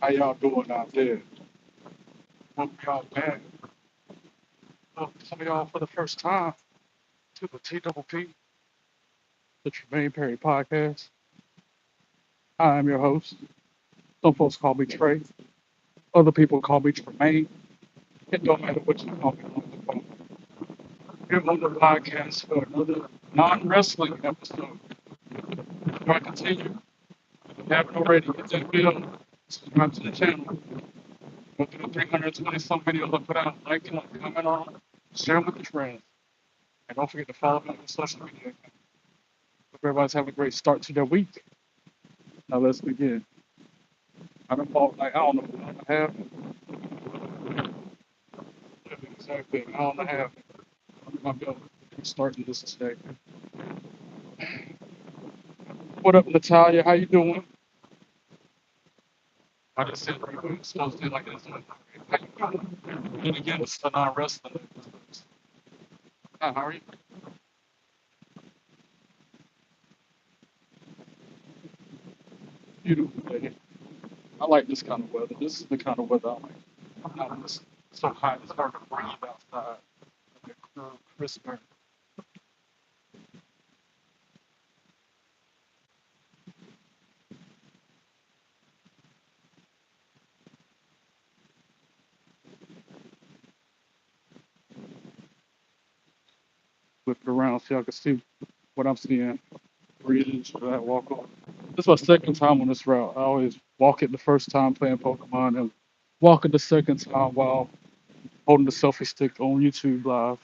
How y'all doing out there? Welcome y'all back. Welcome some of y'all for the first time to the TPP, the Tremaine Perry podcast. I am your host. Some folks call me Trey. Other people call me Tremaine. It don't matter what you call me on the phone. Here on the podcast for another non-wrestling episode. Before I continue, if you haven't already, hit that bell, subscribe to the channel. Go through the 320 some videos I put out. Like it, comment on, share them with your friends. And don't forget to follow me on social media. Hope everybody's having a great start to their week. Now let's begin. I've been bought like I don't know, an hour and a half. Exactly, an hour and a half. My bill starting this today. What up, Natalia? How you doing? I just said we're supposed to do like this. How you doing? And again, it's the non-wrestling. Hi, how are you? Beautiful day. I like this kind of weather. This is the kind of weather I like. Not when it's so hot, it's hard to breathe outside. Like a cool, crisp air. Flip it around so y'all can see what I'm seeing. Breathe into that walk on. This is my second time on this route. I always walk it the first time playing Pokemon and walk it the second time while holding the selfie stick on YouTube Live.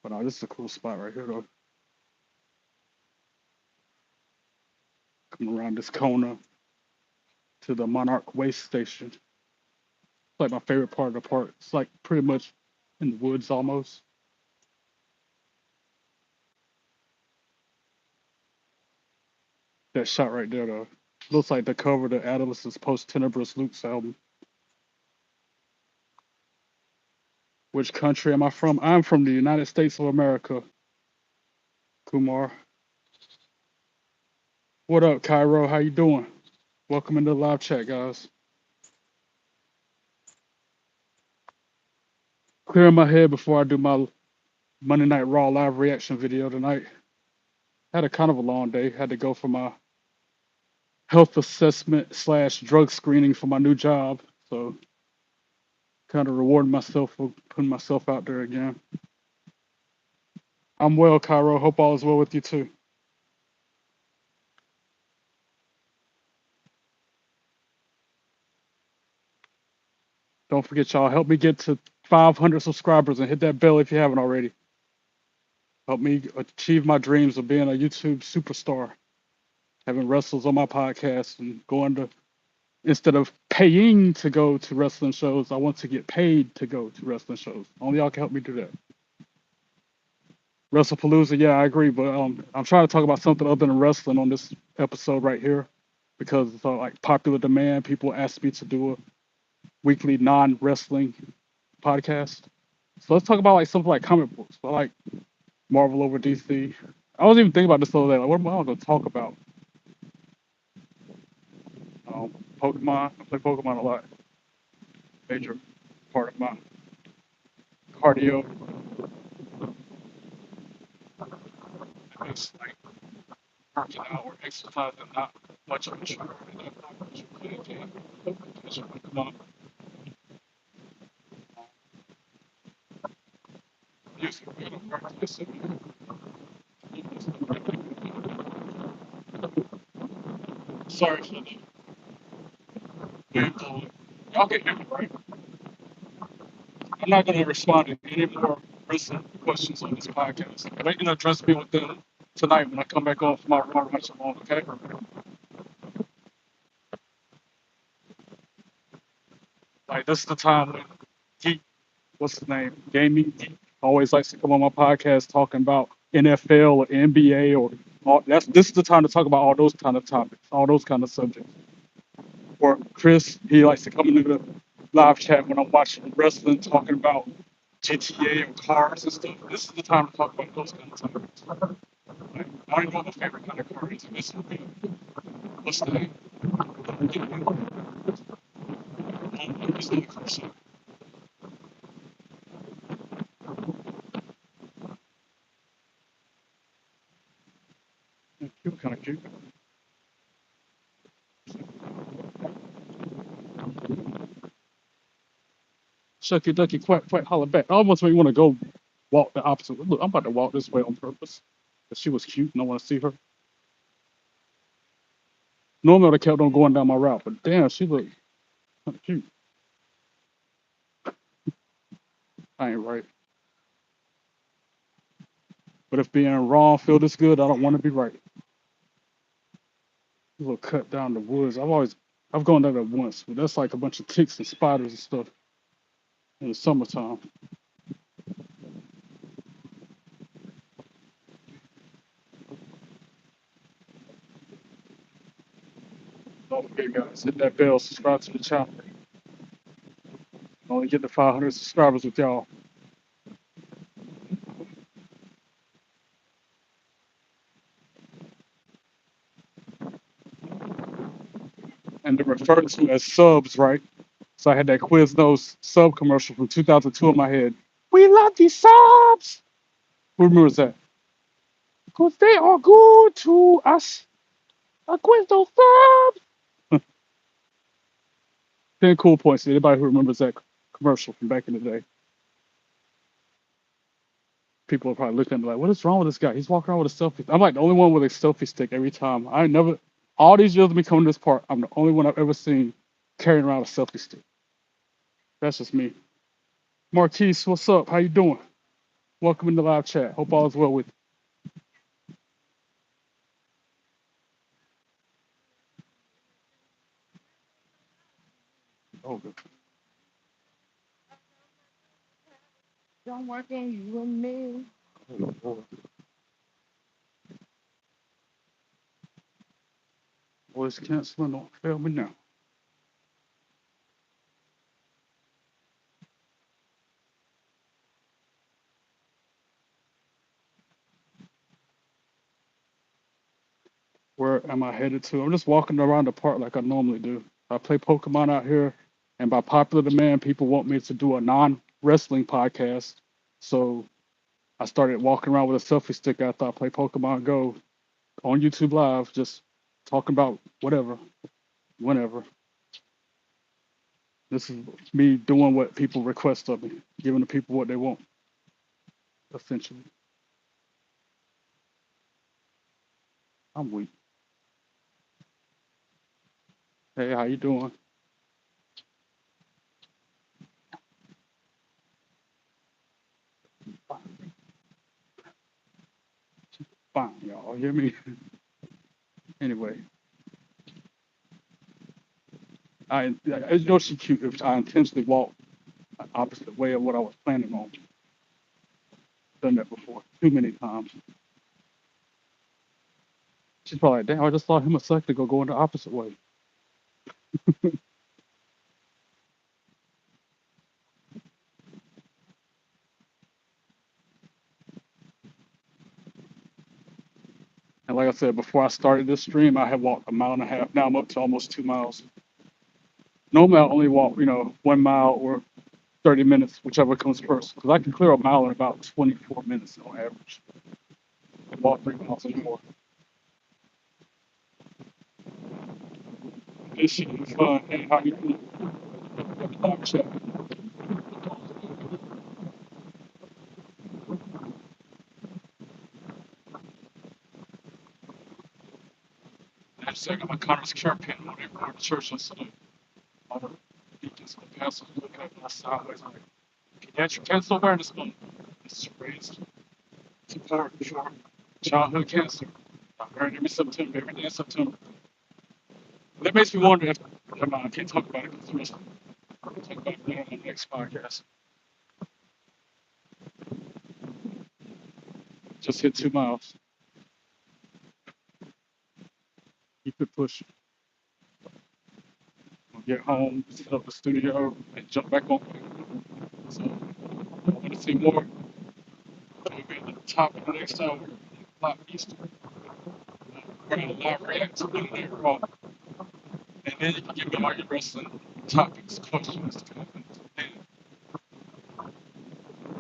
But this is a cool spot right here though. Coming around this corner to the Monarch Waste Station. It's like my favorite part of the park. It's like pretty much in the woods almost. That shot right there though. Looks like the cover of the Adolescence Post Tenebrous Luke's album. Which country am I from? I'm from the United States of America, Kumar. What up, Cairo? How you doing? Welcome into the live chat, guys. Clearing my head before I do my Monday Night Raw live reaction video tonight. Had a kind of a long day. Had to go for my health assessment slash drug screening for my new job. So kind of rewarding myself for putting myself out there again. I'm well, Cairo. Hope all is well with you too. Don't forget, y'all, help me get to 500 subscribers and hit that bell if you haven't already. Help me achieve my dreams of being a YouTube superstar, having wrestlers on my podcast and going to, instead of paying to go to wrestling shows, I want to get paid to go to wrestling shows. Only y'all can help me do that. WrestlePalooza, yeah, I agree, but I'm trying to talk about something other than wrestling on this episode right here because it's like popular demand. People ask me to do a weekly non-wrestling podcast. So let's talk about like something like comic books, but like Marvel over DC. I was even thinking about this the other day. Like, what am I going to talk about? Pokemon. I play Pokemon a lot. Major part of my cardio. It's like working out or exercising, not much of a chore. Not much of anything. Pokemon. Music, practice. Sorry for the wind. Y'all can hear me, right? I'm not going to respond to any more recent questions on this podcast. But I can address me with them tonight when I come back on for my watch along, okay? Like, this is the time when Geek, what's his name? Gaming Geek always likes to come on my podcast talking about NFL or NBA or all, this is the time to talk about all those kind of topics, all those kind of subjects. Or Chris, he likes to come into live chat when I'm watching wrestling, talking about GTA and cars and stuff. This is the time to talk about those kind of topics. Like, I don't even know what my favorite kind of car is. I guess it would be Mustang. It's not a car, so cute, kind of cute. Shucky ducky, quack quack, holler back. I almost made me want to go walk the opposite way. Look, I'm about to walk this way on purpose. Cause she was cute and I want to see her. Normally I would have kept on going down my route, but damn, she looked kind of cute. I ain't right. But if being wrong feel this good, I don't want to be right. A little cut down the woods. I've gone down there once, but that's like a bunch of ticks and spiders and stuff in the summertime. Don't forget, guys, hit that bell, subscribe to the channel. Only get to 500 subscribers with y'all. And they're referred to as subs, right? So I had that Quiznos sub commercial from 2002 in my head. We love these subs. Who remembers that? Because they are good to us. A Quiznos subs. 10 cool points to anybody who remembers that commercial from back in the day. People are probably looking at me like, what is wrong with this guy? He's walking around with a selfie. I'm like the only one with a selfie stick every time. I never, all these years of me coming to this park, I'm the only one I've ever seen carrying around a selfie stick. That's just me. Marquise, what's up? How you doing? Welcome in the live chat. Hope all is well with you. Oh, good. Don't want you and me. Oh, Lord. Voice canceling. Don't fail me now. Where am I headed to? I'm just walking around the park like I normally do. I play Pokemon out here, and by popular demand, people want me to do a non-wrestling podcast. So I started walking around with a selfie stick after I play Pokemon Go on YouTube Live, just talking about whatever, whenever. This is me doing what people request of me, giving the people what they want, essentially. I'm weak. Hey, how you doing? Fine, y'all. Hear me? Anyway, I know she cute if I intentionally walk the opposite way of what I was planning on. Done that before, too many times. She's probably like, damn, I just saw him a second ago going the opposite way. And like I said, before I started this stream, I had walked a mile and a half. Now I'm up to almost 2 miles. Normally, I only walk, 1 mile or 30 minutes, whichever comes first. Because I can clear a mile in about 24 minutes on average. I walk 3 miles anymore. This shit is fun. Hey, how you doing? Chat. I just got my Connor's care pin when they were in church yesterday. All the deacons and the pastors looking at me sideways like, pediatric cancer awareness month. This is raised support for childhood cancer. I'm hearing every September, every day in September. That makes me wonder if, come on, I can't talk about it because we'll talk about it on the next podcast. Just hit 2 miles. Keep it pushing. get home, set up the studio, and jump back on. So I want to see more. So we'll be at the top of the next hour, Live Eastern. We're going to live react to Monday Night Raw. And then you can give me all your wrestling topics, questions, comments.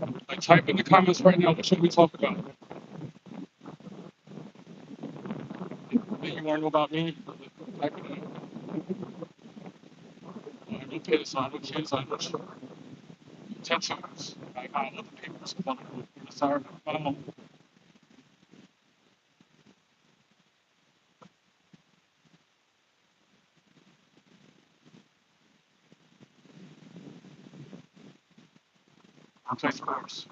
And like type in the comments right now, what should we talk about? Anything you want to know about me? Type it in. I have no pets, I have no kids, I have no tattoos. I got other people's wonderful desire. I play sports.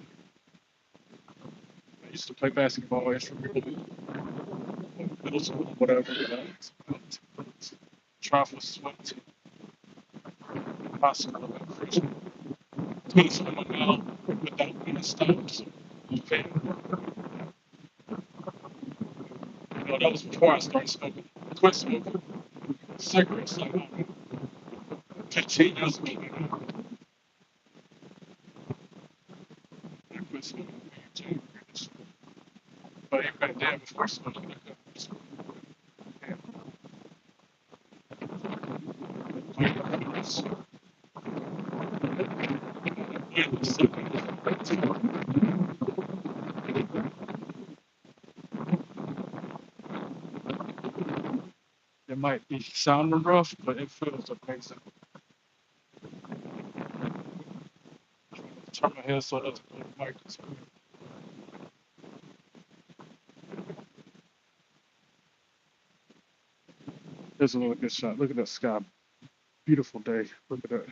I used to play basketball extracurricular, middle school, whatever. Try for swim team, high school, freshman. 27 now without being stopped. So, okay. You know, that was before I started smoking. I quit smoking. Cigarettes, like 15 years ago. I quit smoking weed too. But even back then, before smoking, I quit smoking. It might be sounding rough, but it feels amazing. Turn my head so it doesn't go to the mic. Here's a really good shot. Look at that sky. Beautiful day. Look at that.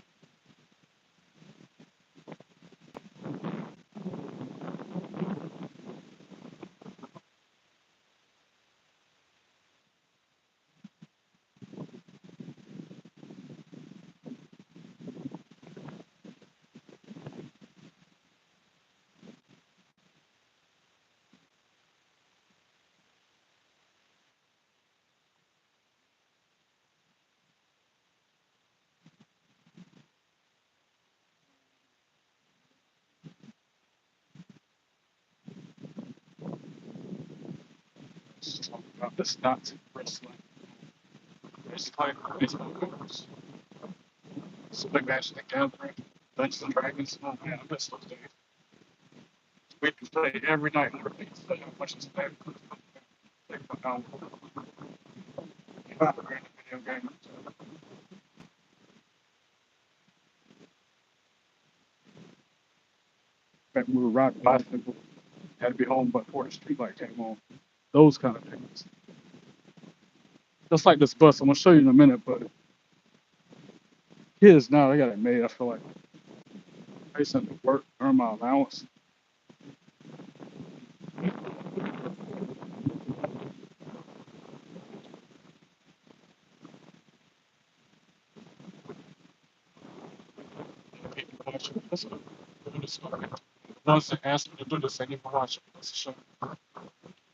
Let's talk about this Nazi wrestling. It's like baseball cards. It's like Magic the Gathering, Dungeons and Dragons. Oh man, I miss those days. We could play every night on repeat. So how much is that? They put down $5 grand a video game. Back when we were riding bicycle, had to be home before the street light came on. Those kind of things. Just like this bus, I'm gonna show you in a minute, but kids now they got it made. I feel like they sent to work, earn my allowance. People watching this. Ones that asked me to do this, they need to watch it. It's a show.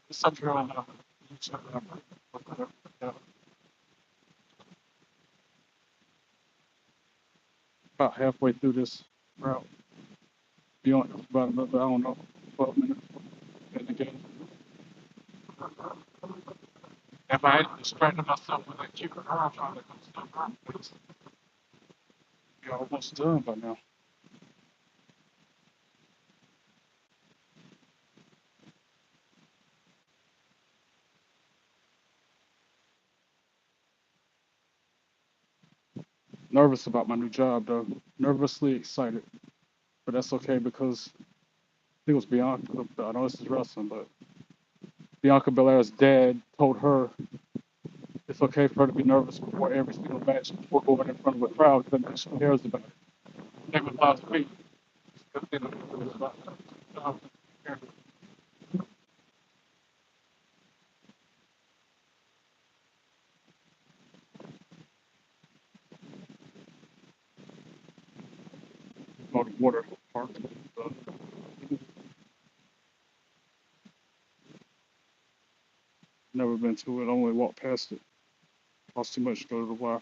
It's up here on YouTube. Yeah, about halfway through this route. Be on about another, I don't know, 12 minutes. And again, if I had distracted myself with that cute girl trying to come to the room, please, be almost done by now. Nervous about my new job though. Nervously excited, but that's okay because I think it was Bianca. I know this is wrestling, but Bianca Belair's dad told her it's okay for her to be nervous before every single match before going in front of a crowd because she cares about it. Same with Liza P. Because, you know, it was about the water park. So, never been to it. Only walked past it. Cost too much to go to the Y.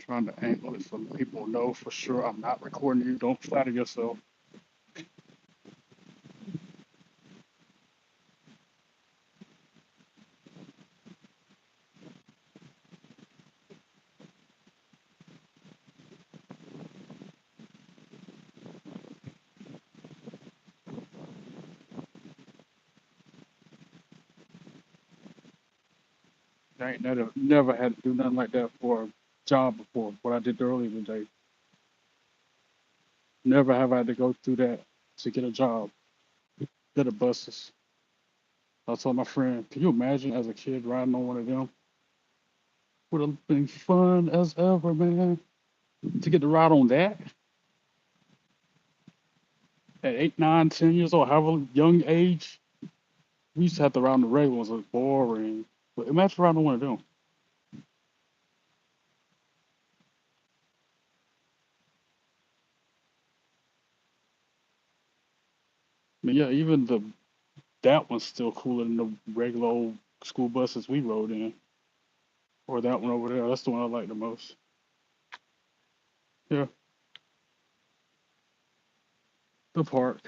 trying to angle it so people know for sure I'm not recording you. Don't flatter yourself. I ain't never had to do nothing like that for a job before. What I did earlier today. Never have I had to go through that to get a job. Get the buses. I told my friend, can you imagine as a kid riding on one of them? Would have been fun as ever, man. To get to ride on that at 8, 9, 10 years old, however young age, we used to have to ride on the regular ones. It was boring. But imagine riding on one of them. I mean, yeah, even the that one's still cooler than the regular old school buses we rode in. Or that one over there. That's the one I like the most. Yeah, the park.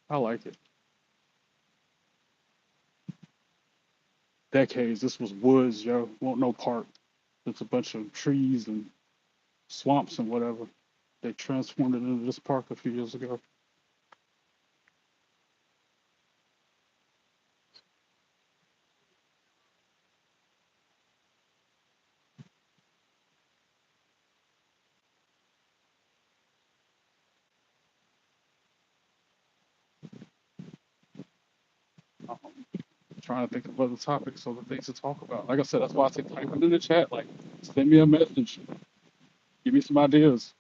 I like it. Decades. This was woods, yo. Won't no park. It's a bunch of trees and swamps and whatever. They transformed it into this park a few years ago. Um, Trying to think of other topics or the things to talk about. Like I said, that's why I say type it in the chat. Like, send me a message. Give me some ideas.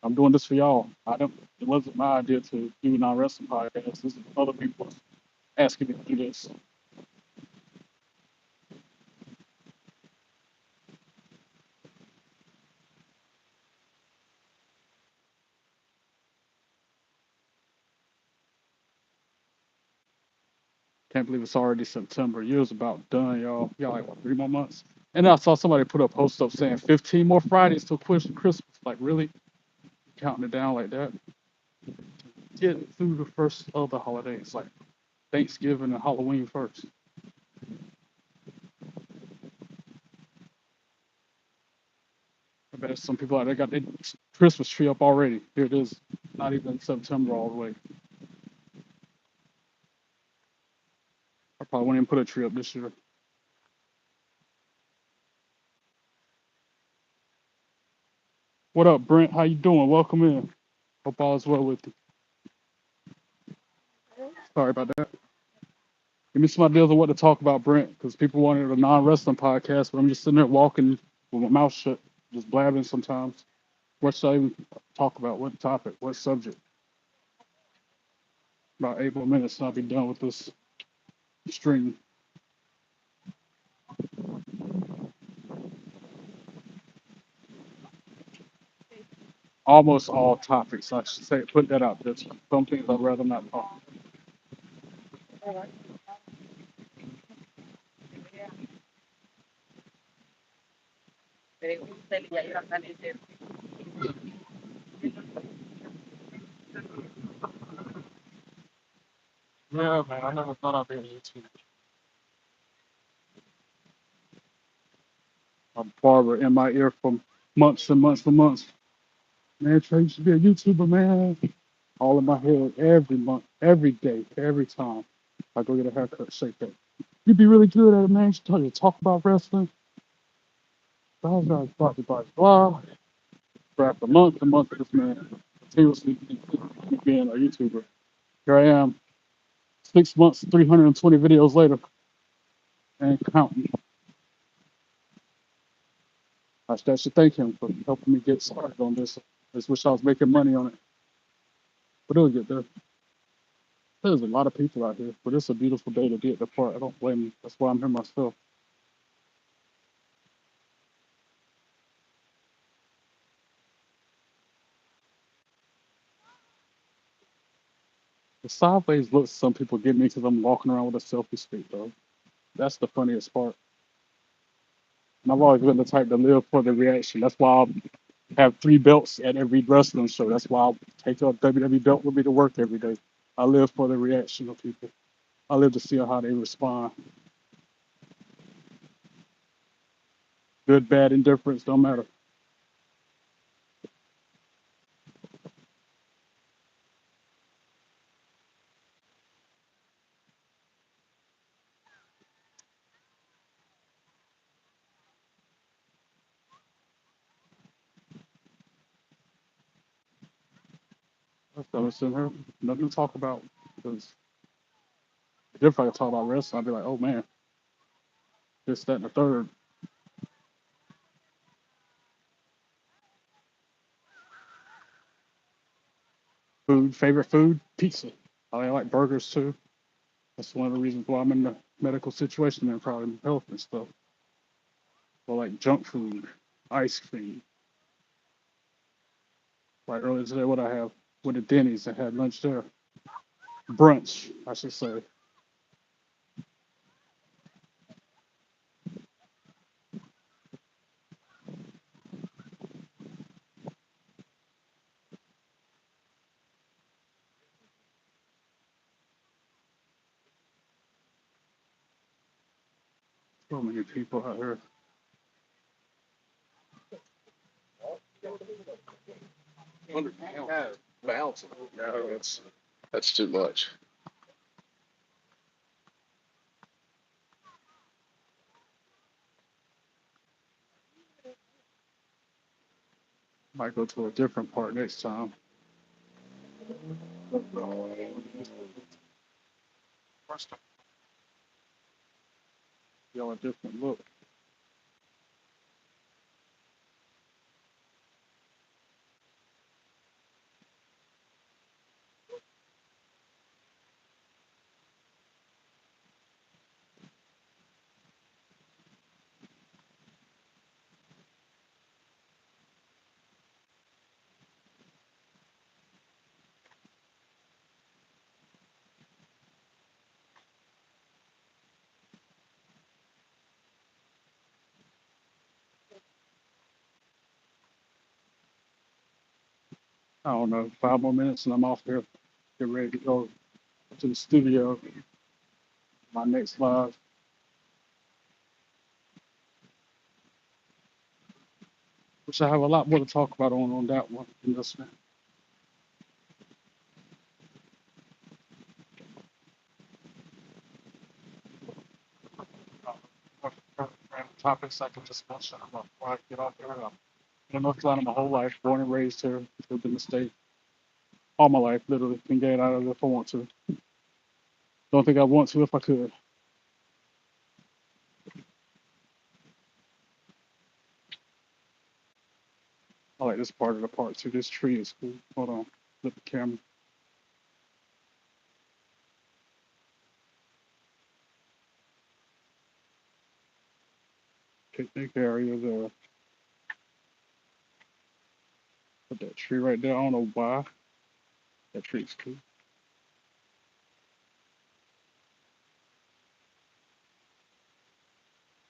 I'm doing this for y'all. I don't. It wasn't my idea to do non-wrestling podcast. This is other people asking me to do this. Can't believe it's already September. Year's about done, y'all. Y'all like what, 3 more months? And I saw somebody put a post up saying 15 more Fridays till Christmas. Like really counting it down like that? Getting through the first of the holidays, like Thanksgiving and Halloween first. I bet some people out there got their Christmas tree up already. Here it is, not even September all the way. I probably won't even put a tree up this year. What up, Brent? How you doing? Welcome in. Hope all is well with you. Sorry about that. Give me some ideas of what to talk about, Brent, because people wanted a non-wrestling podcast, but I'm just sitting there walking with my mouth shut, just blabbing sometimes. What should I even talk about? What topic? What subject? About 8 more minutes, and I'll be done with this stream. Almost all topics, I should say. Put that out there. Some things I'd rather not talk. Yeah, man, I never thought I'd be on YouTube. A barber in my ear for months and months and months. Man, Trey, you should be a YouTuber, man. All in my head every month, every day, every time I go get a haircut, shake that. You'd be really good at it, man. You should talk about wrestling. Blah, blah, blah, blah, blah. For after months and months of this man continuously being a YouTuber. Here I am, 6 months, 320 videos later, and counting. I should thank him for helping me get started on this. I just wish I was making money on it, but it'll get there. There's a lot of people out here, but it's a beautiful day to be at the park. I don't blame you. That's why I'm here myself. The sideways looks some people give me because I'm walking around with a selfie stick, though. That's the funniest part. And I've always been the type to live for the reaction. That's why I have 3 belts at every wrestling show. That's why I take a WWE belt with me to work every day. I live for the reaction of people. I live to see how they respond. Good, bad, indifference, don't matter. That's what I'm sitting here. Nothing to talk about. Because if I could talk about wrestling, I'd be like, oh man, this, that, and the third. Food, favorite food, pizza. I like burgers too. That's one of the reasons why I'm in the medical situation and probably health and stuff. But like junk food, ice cream. Like earlier today, what I have with the Denny's, I had lunch there. Brunch, I should say. So many people out here. 100 pounds. Bounce. No, that's too much. Might go to a different part next time. First, y'all a different look. I don't know, 5 more minutes and I'm off here. Get ready to go to the studio. My next live. Which I have a lot more to talk about on that one than this one. Random topics I can just mention before I get off here. I'm in North Carolina my whole life, born and raised here, lived in the state all my life, literally. Can get out of it if I want to. Don't think I want to if I could. I like this part of the park too. This tree is cool. Hold on. Flip the camera. Picnic area there. Put that tree right there. I don't know why. That tree's cool.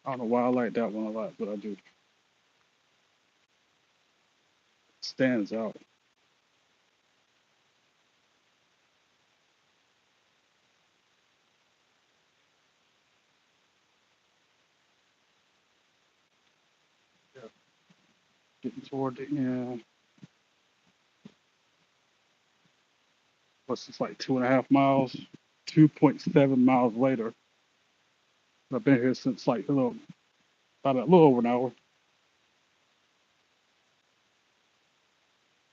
I don't know why I like that one a lot, but I do. Stands out. Yeah. Getting toward the end. What's this like 2.5 miles? 2.7 miles later. I've been here since like about a little over an hour.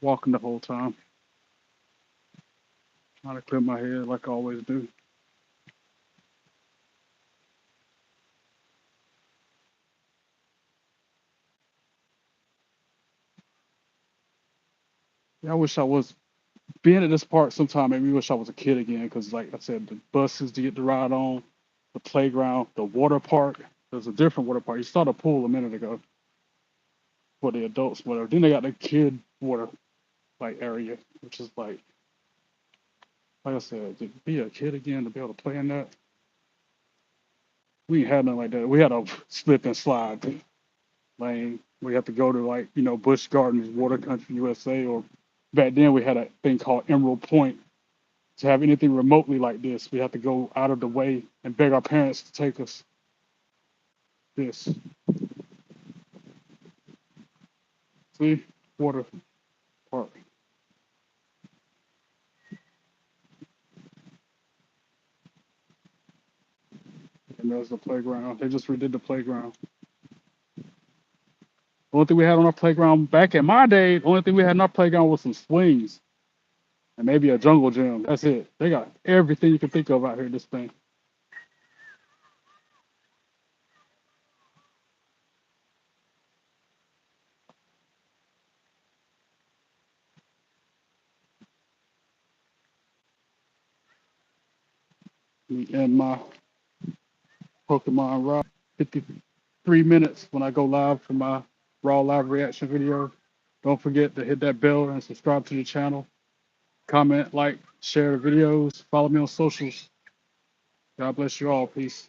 Walking the whole time. Trying to clear my head like I always do. Yeah, I wish I was being at this park sometime. Maybe wish I was a kid again because, like I said, the buses to get to ride on, the playground, the water park. There's a different water park. You saw the pool a minute ago for the adults, whatever. Then they got the kid water like area, which is like I said, to be a kid again to be able to play in that. We ain't had nothing like that. We had a slip and slide. lane. We have to go to like, Busch Gardens, Water Country, USA, or back then we had a thing called Emerald Point. To have anything remotely like this, we have to go out of the way and beg our parents to take us this. See? Water Park. And there's the playground. They just redid the playground. The only thing we had on our playground back in my day, the only thing we had on our playground was some swings and maybe a jungle gym. That's it. They got everything you can think of out here in this thing. And my Pokemon Raw 53 minutes when I go live for my Raw live reaction video. Don't forget to hit that bell and subscribe to the channel. Comment, like, share the videos. Follow me on socials. God bless you all. Peace.